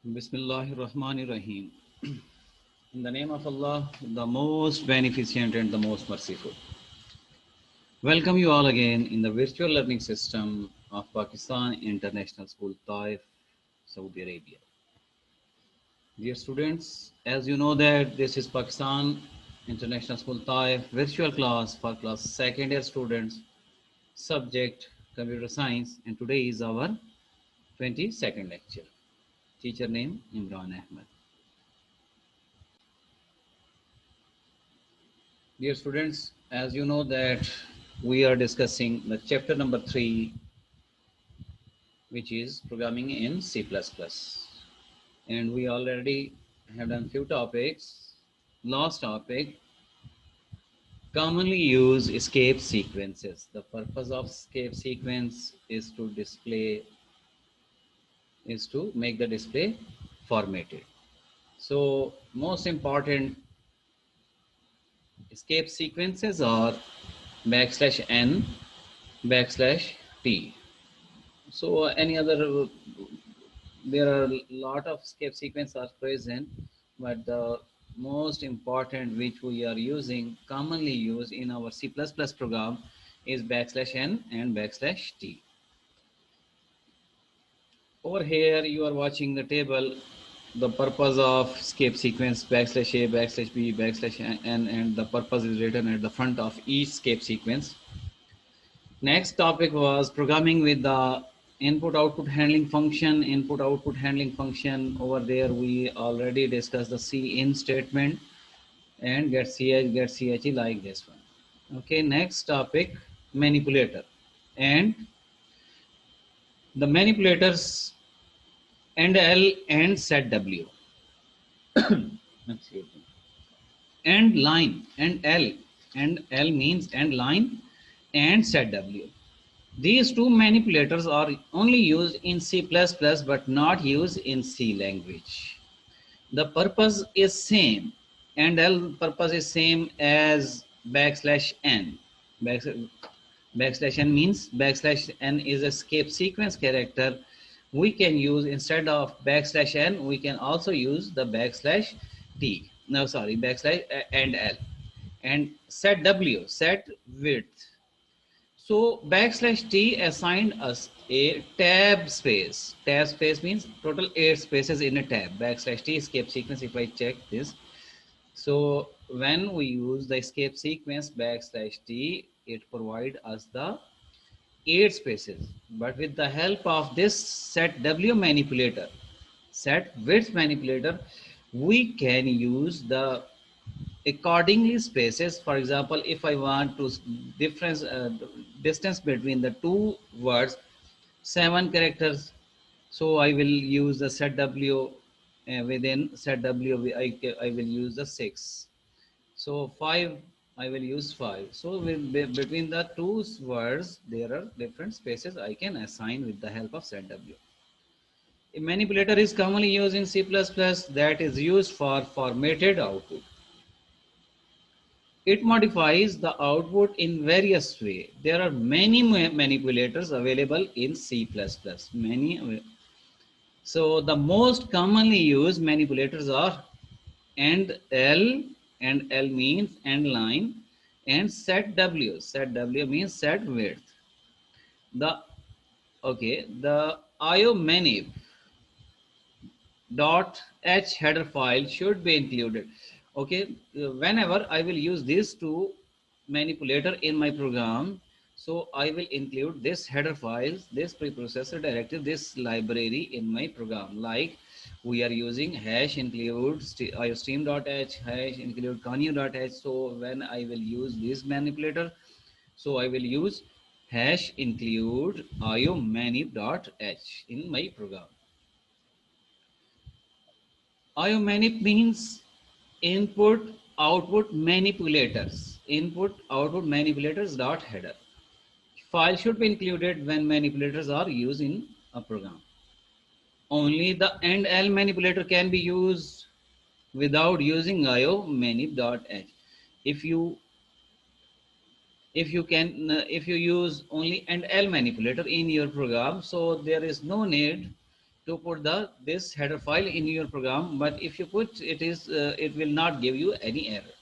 Bismillahir Rahmanir Rahim. In the name of Allah, the most beneficent and the most merciful. Welcome you all again in the virtual learning system of Pakistan International School, Taif, Saudi Arabia. Dear students, as you know that this is Pakistan International School, Taif, virtual class for class second year students, subject computer science, and today is our 22nd lecture. Teacher name Imran Ahmed. Dear students, as you know that we are discussing the chapter number 3, which is programming in C++. And we already have done few topics. Last topic, commonly used escape sequences. The purpose of escape sequence is to make the display formatted. So most important escape sequences are \n, \t. So any other, there are a lot of escape sequences are present, but the most important which we are using, commonly used in our C++ program is \n and \t. Over here you are watching the table, the purpose of escape sequence \a, \b, \n, and the purpose is written at the front of each escape sequence. Next topic was programming with the input output handling function. Input output handling function, over there we already discussed the cin statement and get ch, get che, like this one. Okay, next topic, manipulator. And the manipulators and L and set W. Excuse me. And line and L means end line and set W. These two manipulators are only used in C++ but not used in C language. The purpose is same, and L purpose is same as \n. \n means \n is escape sequence character. We can use, instead of \n, we can also use the \t. No, sorry, and L. And set W, set width. So \t assigned us a tab space. Tab space means total 8 spaces in a tab. \t escape sequence, if I check this. So when we use the escape sequence \t, it provide us the 8 spaces. But with the help of this set W manipulator, set width manipulator, we can use the accordingly spaces. For example, if I want to difference distance between the two words, 7 characters, so I will use the set W. Within set W I will use the 6. So 5 I will use 5. So between the two words there are different spaces I can assign with the help of set W. A manipulator is commonly used in C++ that is used for formatted output. It modifies the output in various ways. There are many manipulators available in C++. So the most commonly used manipulators are end L, and L means end line, and set W. Set W means set width. The IO manip .h header file should be included. Okay, whenever I will use these two manipulator in my program, so I will include this header files, this preprocessor directive, this library in my program. Like we are using hash include iostream.h, hash include conyu.h. So when I will use this manipulator, so I will use hash include iomanip.h in my program. IOmanip means input output manipulators. Input output manipulators dot header. File should be included when manipulators are used in a program. Only the end L manipulator can be used without using IOmanip.h. If you use only end L manipulator in your program, so there is no need to put this header file in your program, but if you put it will not give you any error.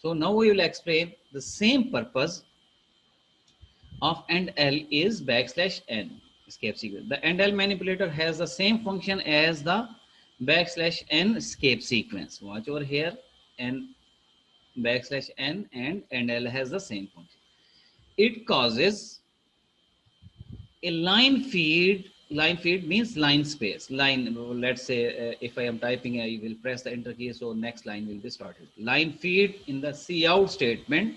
So now we will explain the same purpose of end L is \n escape sequence. The end L manipulator has the same function as the \n escape sequence. Watch over here, and \n and end L has the same function. It causes a line feed. Line feed means line space. Line, let's say if I am typing, I will press the enter key, so next line will be started. Line feed in the cout statement,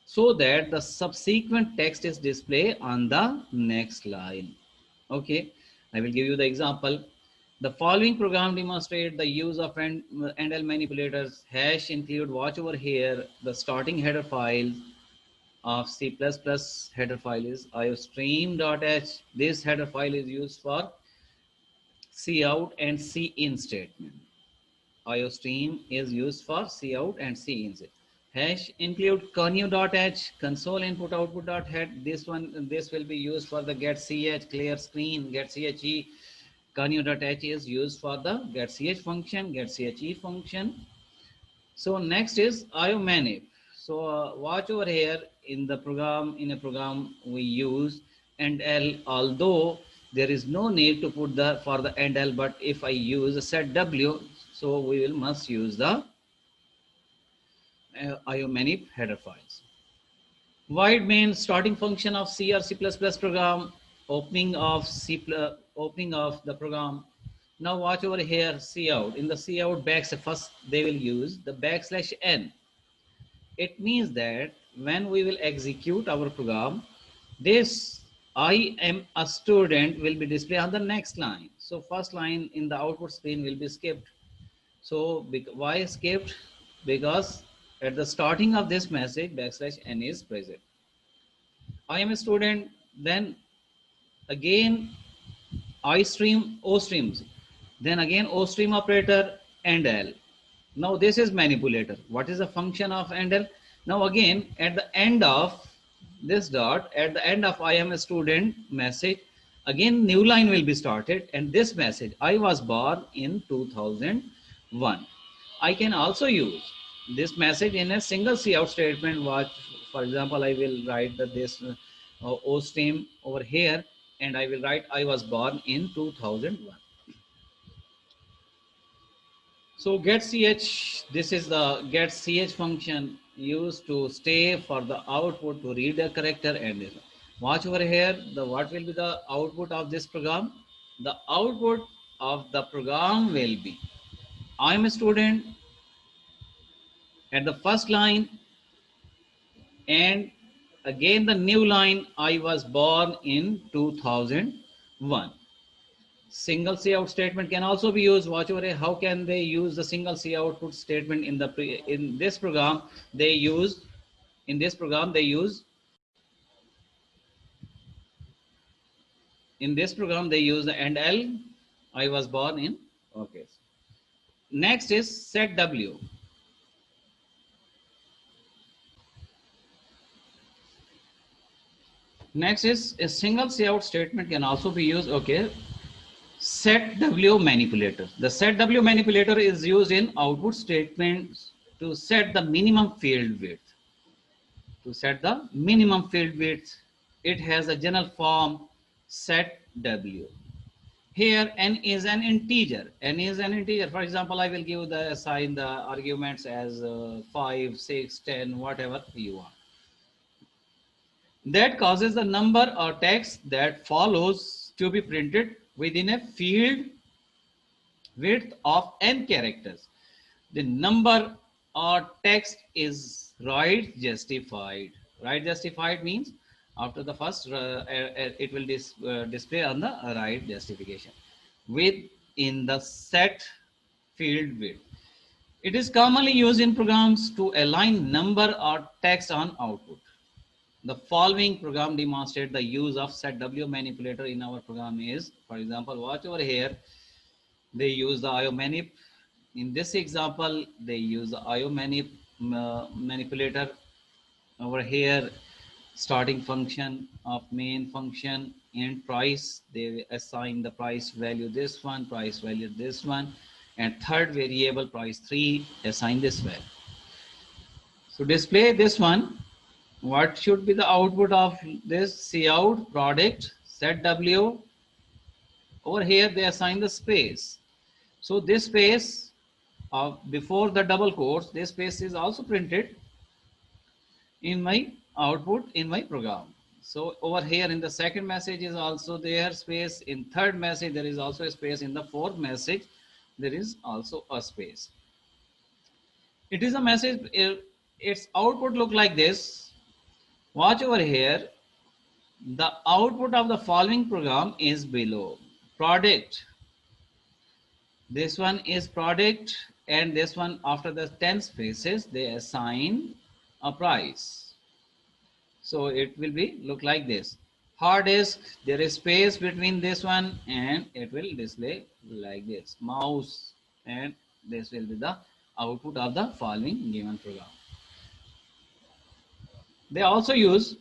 so that the subsequent text is displayed on the next line. Okay, I will give you the example. The following program demonstrate the use of end L manipulators. Hash include, watch over here, the starting header file of C++ header file is iostream.h. This header file is used for cout and cin statement. iostream is used for cout and cin. Hash include connew.h, console input output.head. This will be used for the getch, clear screen, getche. Connew.h is used for the getch function, getche function. So next is iomanip. So watch over here in the program. In a program we use end L, although there is no need to put the for the end L, but if I use set W, so we will must use the iomanip header files. Void main starting function of C or C++ program, opening of opening of the program. Now watch over here, cout. In the cout first they will use the \n. It means that when we will execute our program, this I am a student will be displayed on the next line. So first line in the output screen will be skipped. So why skipped? Because at the starting of this message, \n is present. I am a student, then again iStream, OStreams, then again OStream operator, end L. Now this is manipulator. What is the function of end L? Now again, at the end of this dot, at the end of I am a student message, again new line will be started, and this message, I was born in 2001. I can also use this message in a single cout statement. Watch, for example, I will write this OStream over here, and I will write I was born in 2001. So getch, this is the getch function used to stay for the output to read a character and watch over here. The what will be the output of this program? The output of the program will be I am a student at the first line, and again the new line, I was born in 2001. Single cout statement can also be used. Watch over here. How can they use the single cout statement in this program? They use in this program they use the end L. I was born in. Okay. Next is set W. Next is a single cout statement can also be used. Okay. Set W manipulator. The set W manipulator is used in output statements to set the minimum field width. To set the minimum field width, it has a general form set W. Here n is an integer. N is an integer. For example, I will give the assign the arguments as 5, 6, 10, whatever you want. That causes the number or text that follows to be printed within a field width of n characters. The number or text is right justified. Right justified means after the first it will display on the right justification within the set field width. It is commonly used in programs to align number or text on output. The following program demonstrate the use of set W manipulator in our program is, for example, watch over here. They use the iomanip. In this example, they use the iomanip manipulator. Over here, starting function of main function, and price. They assign the price value this one, price value this one, and third variable price 3 assign this value. So display this one. What should be the output of this cout product set w? Over here they assign the space. So this space before the double quotes, this space is also printed in my output in my program. So over here in the second message is also there space, in third message there is also a space, in the fourth message there is also a space. It is a message, its output look like this. Watch over here. The output of the following program is below. Product. This one is product, and this one after the 10 spaces they assign a price. So it will be look like this. Hard disk, there is space between this one and it will display like this. Mouse, and this will be the output of the following given program. They also use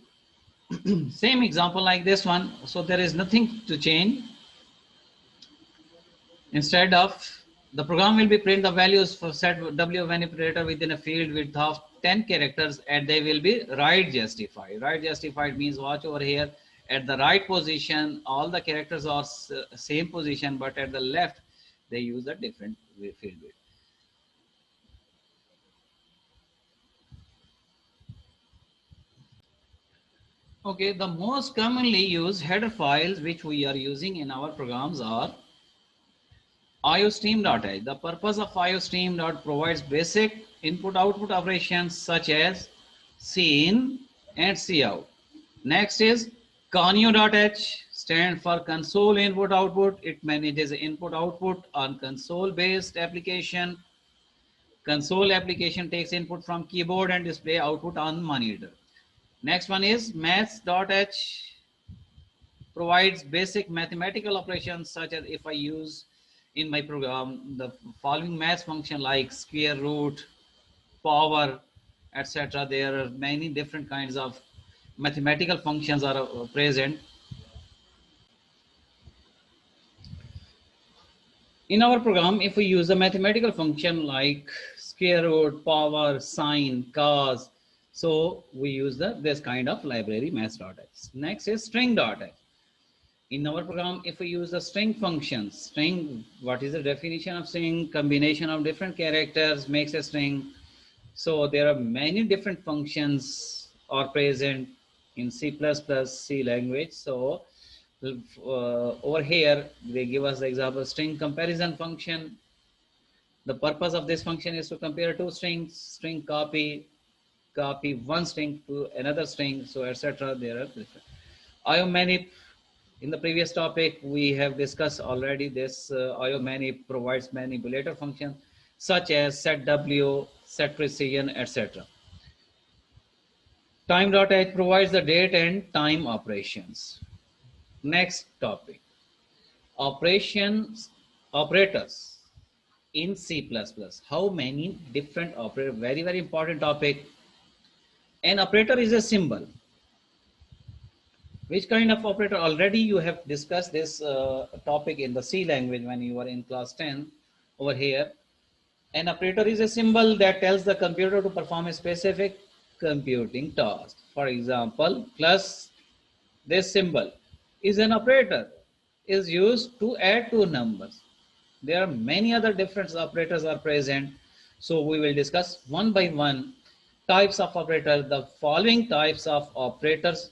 same example like this one, so there is nothing to change. Instead of, the program will be print the values for set w of any operator within a field width of 10 characters, and they will be write justified. Write justified means, watch over here, at the right position all the characters are same position, but at the left they use a different field width. Okay, the most commonly used header files which we are using in our programs are iostream.h. The purpose of iostream provides basic input-output operations such as scene and cout. Next is conio.h, stand for console input-output. It manages input-output on console-based application. Console application takes input from keyboard and display output on monitor. Next one is maths.h, provides basic mathematical operations such as, if I use in my program the following math function like square root, power, etc. There are many different kinds of mathematical functions are present. In our program, if we use a mathematical function like square root, power, sine, cos, so we use this kind of library maths.h. Next is string.h. In our program, if we use the string functions, string, what is the definition of string? Combination of different characters makes a string. So there are many different functions are present in C++, C language. So over here, they give us the example string comparison function. The purpose of this function is to compare two strings, string copy one string to another string, so etc. There are different. IOmanip, in the previous topic we have discussed already this. IOmanip provides manipulator functions such as set w, set precision, etc. Time.h provides the date and time operations. Next topic, operators in C++. How many different operators? Very important topic. An operator is a symbol. Which kind of operator? Already you have discussed this topic in the C language when you were in class 10 over here. An operator is a symbol that tells the computer to perform a specific computing task. For example, plus this symbol is an operator, is used to add two numbers. There are many other different operators are present. So we will discuss one by one types of operators. The following types of operators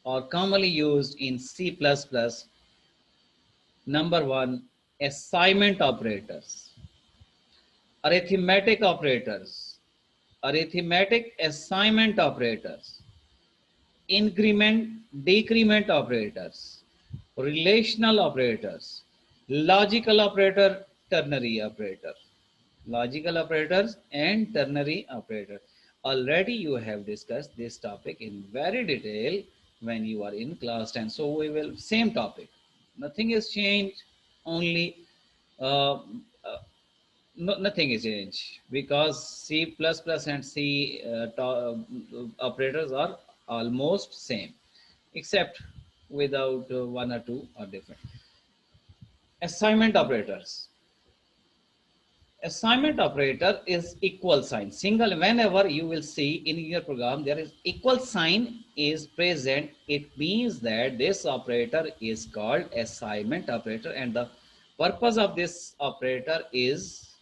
are commonly used in C++. Number one, assignment operators, arithmetic operators, arithmetic assignment operators, increment, decrement operators, relational operators, logical operator, ternary operator, logical operators and ternary operators. Already you have discussed this topic in very detail when you are in class 10. So we will, same topic, nothing is changed, only nothing is changed because C++ and C operators are almost same, except without one or two are different. Assignment operators. Assignment operator is equal sign. Single, whenever you will see in your program there is equal sign is present, it means that this operator is called assignment operator, and the purpose of this operator is,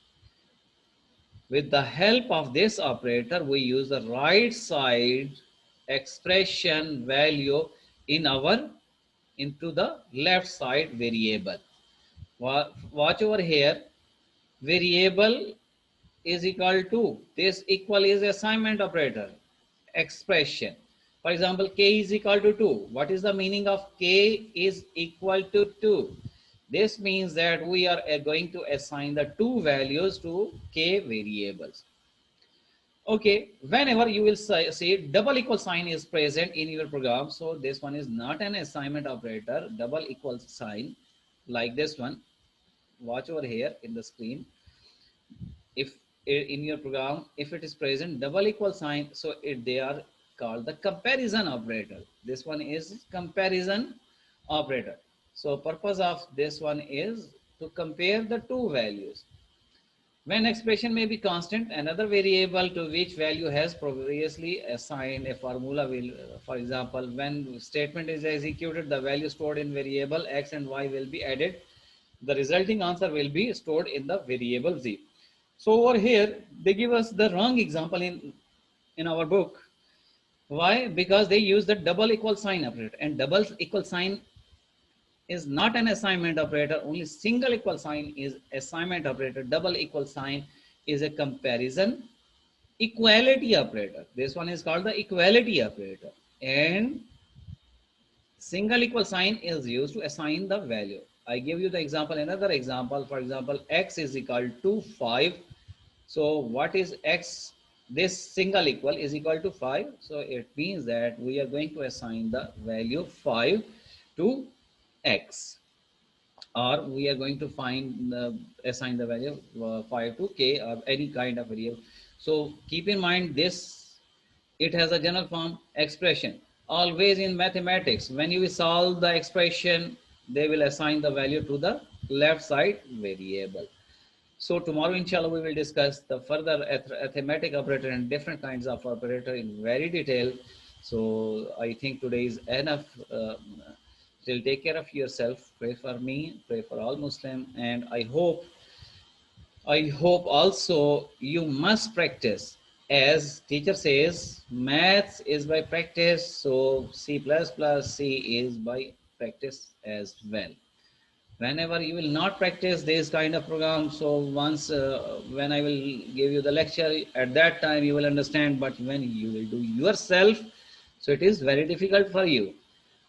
with the help of this operator we use the right side expression value in our into the left side variable. Watch over here, variable is equal to, this equal is assignment operator expression. For example, k is equal to 2. What is the meaning of k is equal to 2? This means that we are going to assign the two values to k variables. Okay, whenever you will say double equal sign is present in your program, so this one is not an assignment operator. Double equal sign like this one, watch over here in the screen. If in your program, if it is present double equal sign, so they are called the comparison operator. This one is comparison operator. So purpose of this one is to compare the two values. When expression may be constant, another variable to which value has previously assigned a formula will, for example, when statement is executed, the value stored in variable x and y will be added. The resulting answer will be stored in the variable z. So over here, they give us the wrong example in our book. Why? Because they use the double equal sign operator, and double equal sign is not an assignment operator. Only single equal sign is assignment operator. Double equal sign is a comparison equality operator. This one is called the equality operator, and single equal sign is used to assign the value. I give you the example, another example. For example, x is equal to 5. So what is x? This single equal is equal to 5. So it means that we are going to assign the value 5 to x, or we are going to find assign the value 5 to k or any kind of variable. So keep in mind this, it has a general form expression. Always in mathematics, when you solve the expression, they will assign the value to the left side variable. So tomorrow, inshallah, we will discuss the further arithmetic operator and different kinds of operator in very detail. So I think today is enough. Still take care of yourself. Pray for me, pray for all Muslim, and I hope also you must practice. As teacher says, maths is by practice, so C++ C is by practice as well. Whenever you will not practice this kind of program, so once when I will give you the lecture, at that time you will understand, but when you will do yourself, so it is very difficult for you.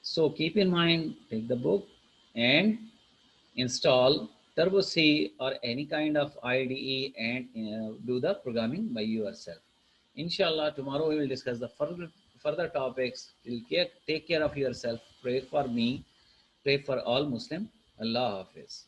So keep in mind, take the book and install Turbo C or any kind of IDE and do the programming by yourself. Inshallah, tomorrow we will discuss the further topics. Take care of yourself. Pray for me. Pray for all Muslim. Allah Hafiz.